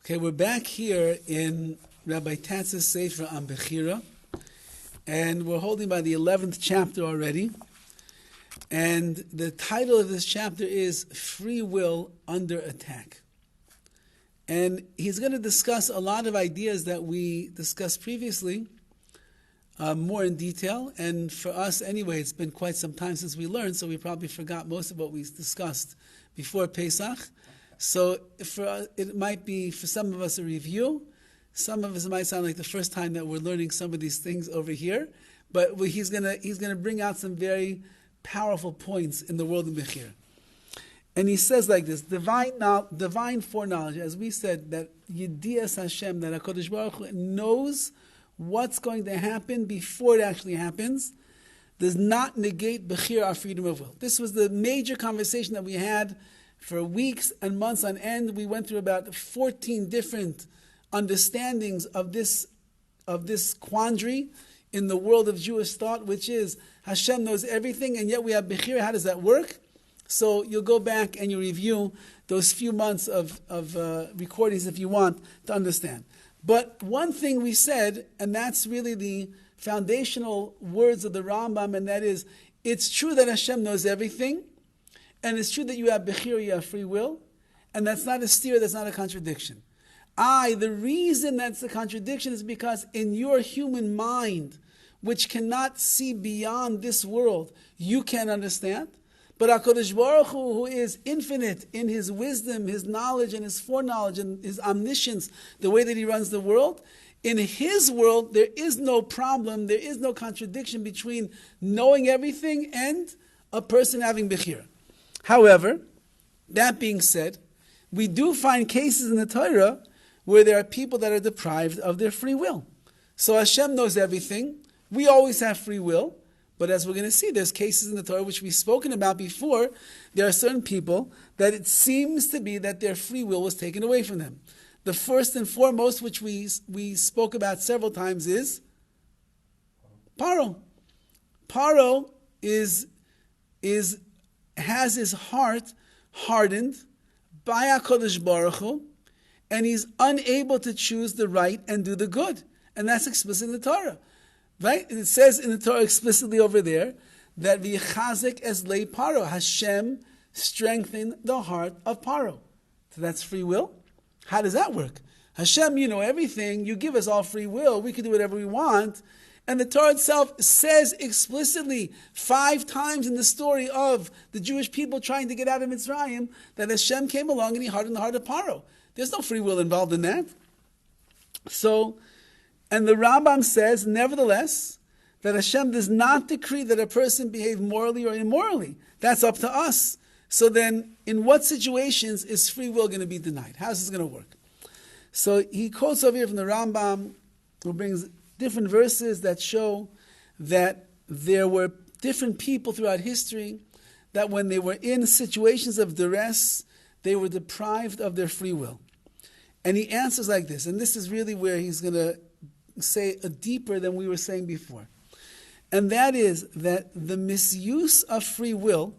Okay, we're back here in Rabbi Tatz's Sefer on Bechira, and we're holding by the 11th chapter already. And the title of this chapter is Free Will Under Attack. And he's going to discuss a lot of ideas that we discussed previously, more in detail. And for us, anyway, it's been quite some time since we learned, so we probably forgot most of what we discussed before Pesach. So it might be, for some of us, a review. Some of us, it might sound like the first time that we're learning some of these things over here. But he's gonna bring out some very powerful points in the world of Bechira. And he says like this: divine foreknowledge, as we said, that Yedias Hashem, that HaKadosh Baruch Hu knows what's going to happen before it actually happens, does not negate Bechira, our freedom of will. This was the major conversation that we had for weeks and months on end. We went through about 14 different understandings of this quandary in the world of Jewish thought, which is Hashem knows everything, and yet we have Bechira. How does that work? So you'll go back and you review those few months of recordings if you want to understand. But one thing we said, and that's really the foundational words of the Rambam, and that is, it's true that Hashem knows everything, and it's true that you have Bechira, you have free will, and that's not a steer, that's not a contradiction. The reason that's a contradiction is because in your human mind, which cannot see beyond this world, you can't understand. But HaKadosh Baruch Hu, who is infinite in His wisdom, His knowledge, and His foreknowledge, and His omniscience, the way that He runs the world, in His world, there is no problem, there is no contradiction between knowing everything and a person having Bechira. However, that being said, we do find cases in the Torah where there are people that are deprived of their free will. So Hashem knows everything. We always have free will. But as we're going to see, there's cases in the Torah which we've spoken about before. There are certain people that it seems to be that their free will was taken away from them. The first and foremost, which we spoke about several times, is Paro. Paro has his heart hardened by HaKadosh Baruch Hu, and he's unable to choose the right and do the good. And that's explicit in the Torah. Right? And it says in the Torah explicitly over there that v'yichazek es lei Paro, Hashem strengthened the heart of Paro. So that's free will. How does that work? Hashem, you know everything. You give us all free will. We can do whatever we want. And the Torah itself says explicitly 5 times in the story of the Jewish people trying to get out of Mitzrayim that Hashem came along and He hardened the heart of Paro. There's no free will involved in that. So, and the Rambam says, nevertheless, that Hashem does not decree that a person behave morally or immorally. That's up to us. So then, in what situations is free will going to be denied? How's this going to work? So he quotes over here from the Rambam, who brings different verses that show that there were different people throughout history that when they were in situations of duress, they were deprived of their free will. And he answers like this, and this is really where he's going to say deeper than we were saying before. And that is that the misuse of free will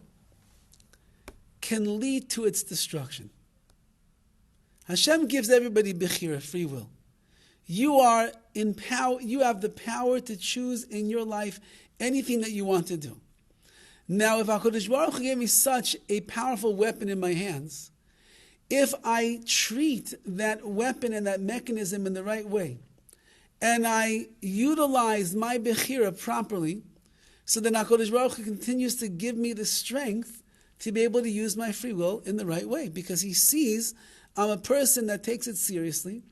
can lead to its destruction. Hashem gives everybody Bechira, free will. You are in power. You have the power to choose in your life anything that you want to do. Now, if HaKadosh Baruch Hu gave me such a powerful weapon in my hands, if I treat that weapon and that mechanism in the right way, and I utilize my Bechira properly, so then HaKadosh Baruch Hu continues to give me the strength to be able to use my free will in the right way, because He sees I'm a person that takes it seriously.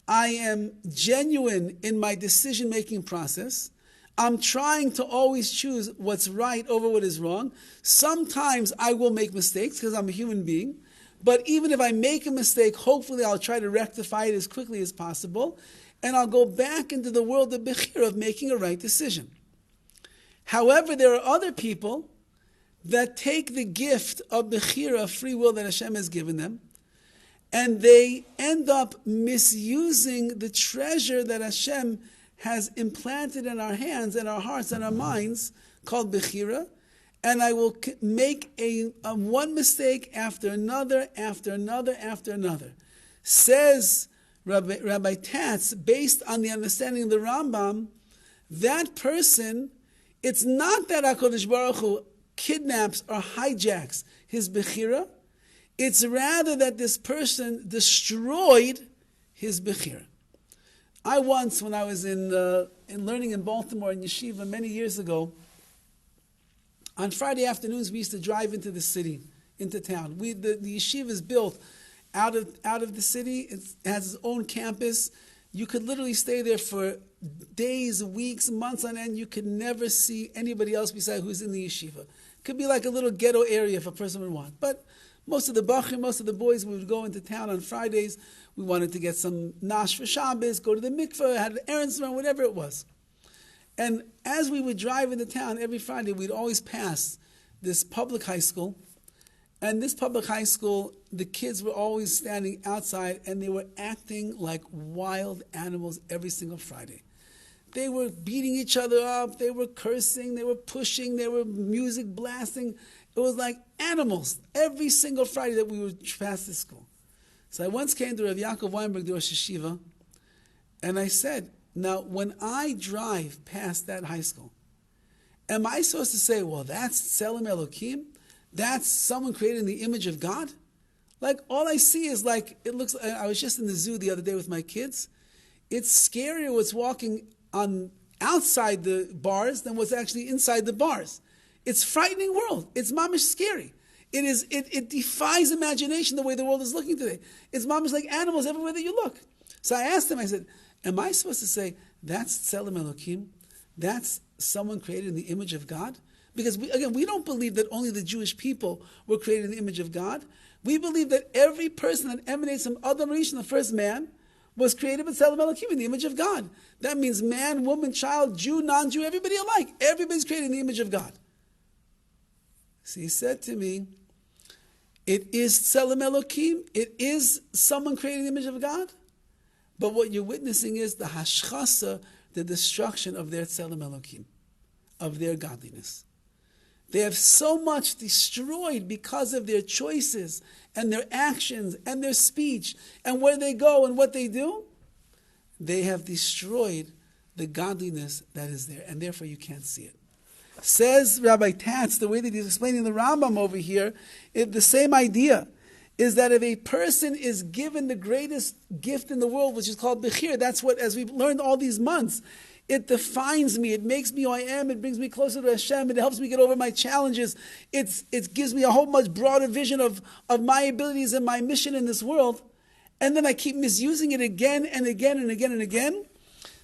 I am genuine in my decision-making process. I'm trying to always choose what's right over what is wrong. Sometimes I will make mistakes because I'm a human being. But even if I make a mistake, hopefully I'll try to rectify it as quickly as possible. And I'll go back into the world of Bechira, of making a right decision. However, there are other people that take the gift of Bechira, free will that Hashem has given them, and they end up misusing the treasure that Hashem has implanted in our hands and our hearts and our minds, called Bechira, and I will make a one mistake after another, after another, after another. Says Rabbi Tatz, based on the understanding of the Rambam, that person, it's not that HaKadosh Baruch Hu kidnaps or hijacks his Bechira, it's rather that this person destroyed his Bechira. I once, when I was in learning in Baltimore in Yeshiva many years ago, on Friday afternoons we used to drive into the city, into town. The Yeshiva is built out of the city. It has its own campus. You could literally stay there for days, weeks, months on end. You could never see anybody else besides who's in the yeshiva. It could be like a little ghetto area if a person would want. But most of the bachrim, most of the boys, we would go into town on Fridays. We wanted to get some nash for Shabbos, go to the mikveh, had errands to run, whatever it was. And as we would drive into town every Friday, we'd always pass this public high school. And this public high school, the kids were always standing outside and they were acting like wild animals every single Friday. They were beating each other up, they were cursing, they were pushing, they were music blasting. It was like animals every single Friday that we would pass this school. So I once came to Rav Yaakov Weinberg, the Rosh Hashiva, and I said, now when I drive past that high school, am I supposed to say, well, that's Tselem Elokim? That's someone created in the image of God? Like, all I see is like, it looks, I was just in the zoo the other day with my kids. It's scarier what's walking on outside the bars than what's actually inside the bars. It's a frightening world. It's mamish scary. It defies imagination the way the world is looking today. It's mamish like animals everywhere that you look. So I asked him, I said, am I supposed to say, that's Tselem Elokim? That's someone created in the image of God? Because we don't believe that only the Jewish people were created in the image of God. We believe that every person that emanates from Adam Rishon, the first man, was created by Tselem Elokim in the image of God. That means man, woman, child, Jew, non-Jew, everybody alike. Everybody's created in the image of God. So he said to me, it is Tselem Elokim, it is someone created in the image of God, but what you're witnessing is the hashchasa, the destruction of their Tselem Elokim, of their godliness. They have so much destroyed because of their choices and their actions and their speech and where they go and what they do. They have destroyed the godliness that is there, and therefore you can't see it. Says Rabbi Tatz, the way that he's explaining the Rambam over here, the same idea is that if a person is given the greatest gift in the world, which is called Bechira, that's what, as we've learned all these months, it defines me, it makes me who I am, it brings me closer to Hashem, it helps me get over my challenges, it gives me a whole much broader vision of my abilities and my mission in this world, and then I keep misusing it again and again and again and again.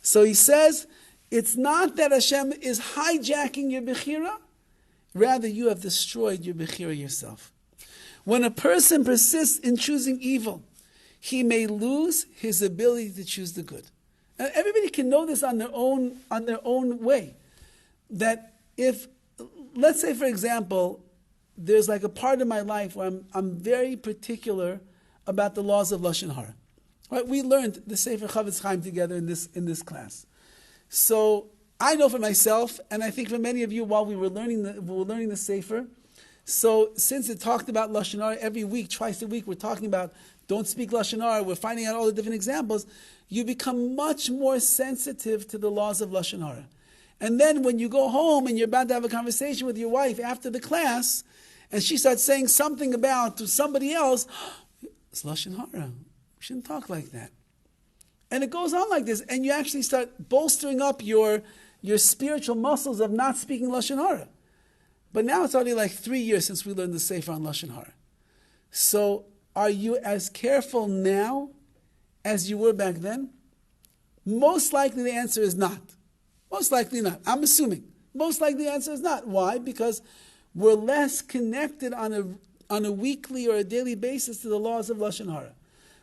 So he says, it's not that Hashem is hijacking your Bechira, rather you have destroyed your Bechira yourself. When a person persists in choosing evil, he may lose his ability to choose the good. And everybody can know this on their own way. That if, let's say for example, there's like a part of my life where I'm very particular about the laws of Lashon Hara. Right? We learned the Sefer Chavetz Chaim together in this class. So I know for myself, and I think for many of you while we were learning the Sefer, so since it talked about Lashon Hara every week, twice a week, we're talking about don't speak Lashon Hara, we're finding out all the different examples, you become much more sensitive to the laws of Lashon Hara. And then when you go home and you're about to have a conversation with your wife after the class, and she starts saying something about to somebody else, it's Lashon Hara. We shouldn't talk like that. And it goes on like this, and you actually start bolstering up your spiritual muscles of not speaking Lashon Hara. But now it's already like 3 years since we learned the Sefer on Lashon Hara. So are you as careful now as you were back then? Most likely the answer is not. Most likely not. I'm assuming. Most likely the answer is not. Why? Because we're less connected on a weekly or a daily basis to the laws of Lashon Hara.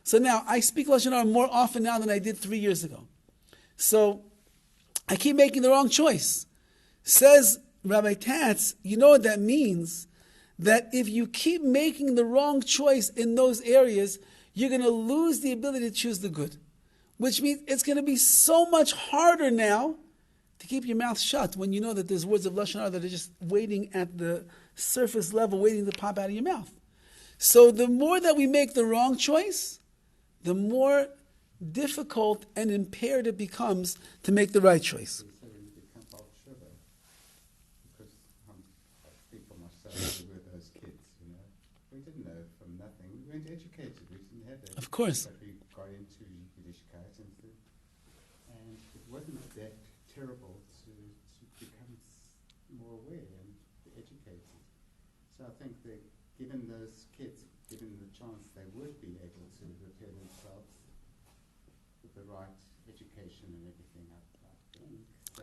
So now, I speak Lashon Hara more often now than I did 3 years ago. So I keep making the wrong choice. Says Rabbi Tatz, you know what that means? That if you keep making the wrong choice in those areas, you're going to lose the ability to choose the good. Which means it's going to be so much harder now to keep your mouth shut when you know that there's words of Lashon Hara that are just waiting at the surface level, waiting to pop out of your mouth. So the more that we make the wrong choice, the more difficult and impaired it becomes to make the right choice. So you become part sugar. Because I speak for myself, we were those kids, We didn't know from nothing. We weren't educated. We didn't have that. Of course. But we got into Yiddishkeit and it wasn't that terrible to become more aware and educated. So I think that given those kids, given the chance, they would be able to repair themselves with the right education and everything, I think. So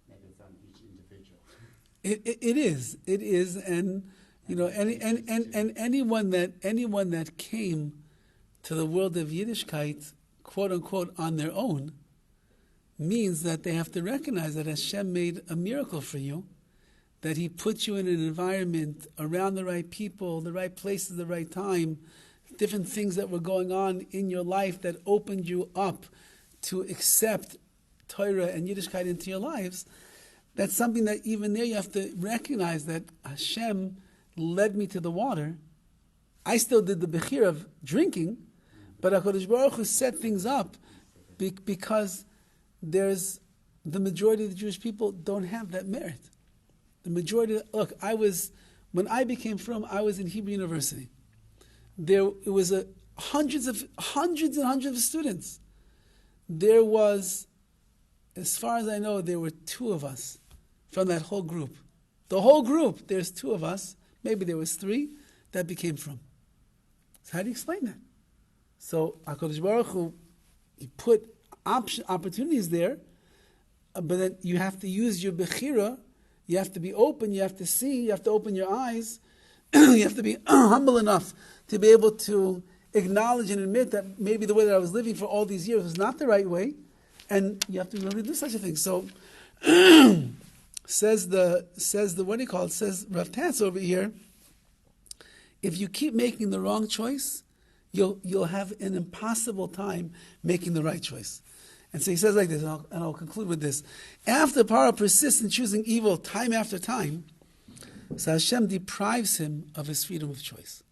maybe it's on each individual. It is, and anyone that came to the world of Yiddishkeit, quote unquote, on their own, means that they have to recognize that Hashem made a miracle for you, that He put you in an environment around the right people, the right places, the right time, different things that were going on in your life that opened you up to accept Torah and Yiddishkeit into your lives. That's something that even there you have to recognize that Hashem led me to the water. I still did the Bechira of drinking, but HaKadosh Baruch Hu set things up because there's the majority of the Jewish people don't have that merit. The majority, when I became from, I was in Hebrew University. It was hundreds and hundreds of students. There was, as far as I know, there were 2 of us from that whole group. The whole group, there's 2 of us, maybe there was 3, that became from. So how do you explain that? So HaKadosh Baruch Hu, He put opportunities there, but then you have to use your Bechira. You have to be open, you have to see, you have to open your eyes, you have to be humble enough to be able to acknowledge and admit that maybe the way that I was living for all these years was not the right way, and you have to really do such a thing. So says Rav Tatz over here, if you keep making the wrong choice, you'll have an impossible time making the right choice. And so he says like this, and I'll conclude with this. After Paro persists in choosing evil time after time, so Hashem deprives him of his freedom of choice.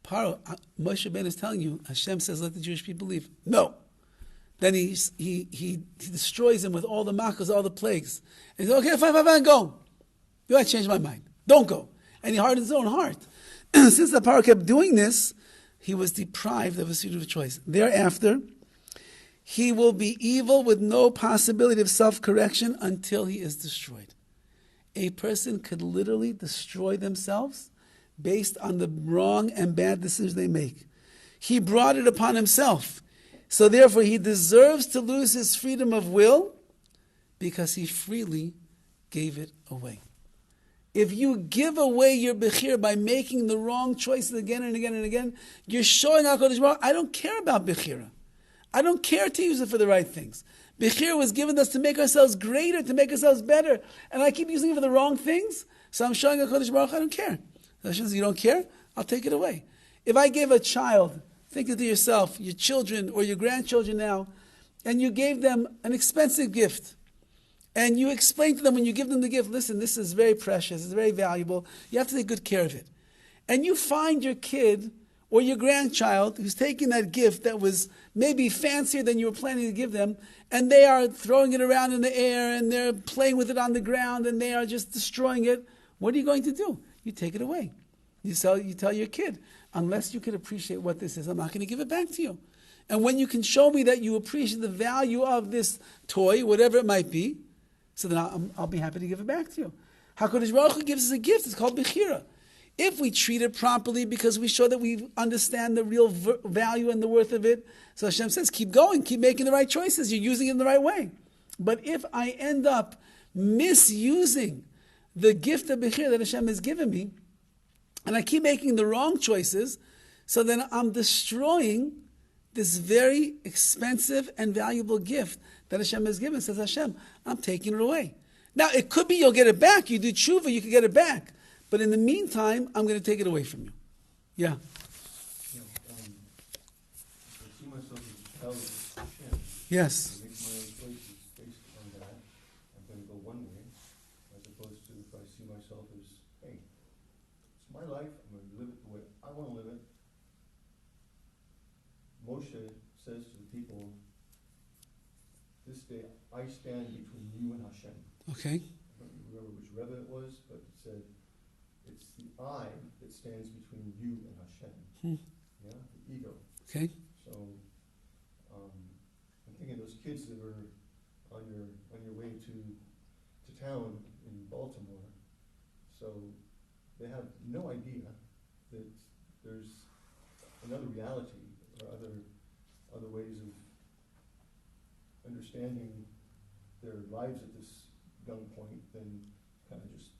Paro, Moshe Ben is telling you, Hashem says, let the Jewish people leave. No. Then he destroys him with all the makkos, all the plagues. And he says, okay, fine, go. You I changed my mind. Don't go. And he hardened his own heart. Since the Paro kept doing this, he was deprived of his freedom of choice. Thereafter, he will be evil with no possibility of self-correction until he is destroyed. A person could literally destroy themselves based on the wrong and bad decisions they make. He brought it upon himself. So therefore he deserves to lose his freedom of will because he freely gave it away. If you give away your Bechira by making the wrong choices again and again and again, you're showing HaKadosh Baruch Hu, I don't care about Bechira. I don't care to use it for the right things. Bechira was given us to make ourselves greater, to make ourselves better. And I keep using it for the wrong things, so I'm showing HaKadosh Baruch Hu, I don't care. Hashem says, you don't care? I'll take it away. If I gave a child, think to yourself, your children or your grandchildren now, and you gave them an expensive gift, and you explain to them when you give them the gift, listen, this is very precious, it's very valuable, you have to take good care of it. And you find your kid or your grandchild who's taking that gift that was maybe fancier than you were planning to give them, and they are throwing it around in the air, and they're playing with it on the ground, and they are just destroying it, what are you going to do? You take it away. You tell your kid, unless you can appreciate what this is, I'm not going to give it back to you. And when you can show me that you appreciate the value of this toy, whatever it might be, so then I'll be happy to give it back to you. HaKadosh Baruch Hu gives us a gift, it's called Bechira. If we treat it properly because we show that we understand the real value and the worth of it, so Hashem says, keep going, keep making the right choices, you're using it in the right way. But if I end up misusing the gift of Bechira that Hashem has given me, and I keep making the wrong choices, so then I'm destroying this very expensive and valuable gift that Hashem has given. Says Hashem, I'm taking it away. Now, it could be you'll get it back. You do tshuva, you can get it back. But in the meantime, I'm going to take it away from you. Yeah. I see myself as a child of Hashem. Yes. I make my own choices based on that. I'm going to go one way, as opposed to if I see myself as, hey, it's my life, I'm going to live it the way I want to live it. Moshe says to the people, this day I stand between you and Hashem. Okay. I don't remember which Rebbe it was, but it said, it's the I that stands between you and Hashem. Yeah, the ego. Okay. So, I'm thinking those kids that were on your way to town in Baltimore, so they have no idea that there's another reality or other ways of understanding their lives at this young point than kind of just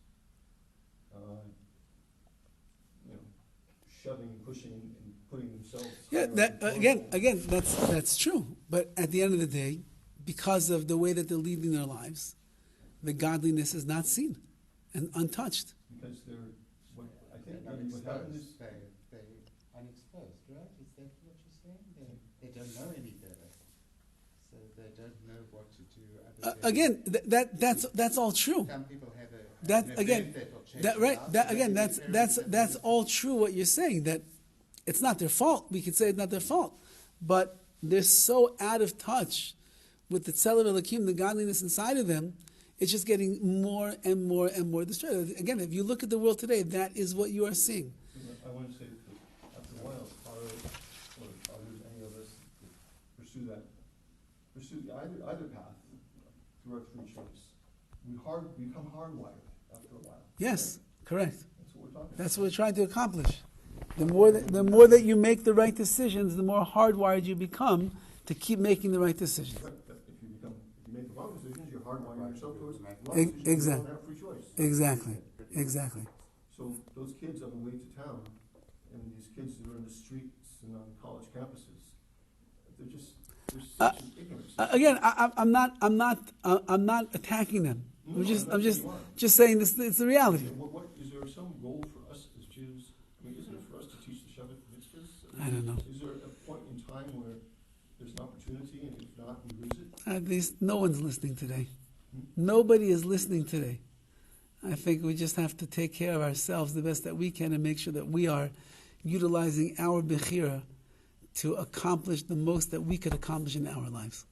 shoving, pushing, and putting themselves. Yeah, again, that's true. But at the end of the day, because of the way that they're leading their lives, the godliness is not seen and untouched. Because they're, I think They're what happened is they're unexposed, right? Is that what you're saying? They don't know any better, so they don't know what to do. Again, that's all true. Some people have That's all true. What you're saying, that it's not their fault. We could say it's not their fault, but they're so out of touch with the Tzelem Elokim, the godliness inside of them. It's just getting more and more and more destroyed. Again, if you look at the world today, that is what you are seeing. I want to say that after a while, or others, any of us, pursue either path through our free choice. We become hardwired after a while. Yes, right? Correct. That's what we're talking about. That's what we're trying to accomplish. The more that you make the right decisions, the more hardwired you become to keep making the right decisions. Right. If you make the wrong decisions, you're hardwiring yourself towards wrong decisions. Exactly. You don't have free choice. Exactly. So those kids on the way to town, and these kids that are in the streets and on college campuses, there's such an ignorance. Again, I'm not attacking them. I'm just saying this. It's the reality. What is there some goal for us as Jews? I mean, isn't it for us to teach the Shabbat mitzvahs? I don't know. Is there a point in time where there's an opportunity, and if not, we lose it? At least no one's listening today. Nobody is listening today. I think we just have to take care of ourselves the best that we can and make sure that we are utilizing our Bechira to accomplish the most that we could accomplish in our lives.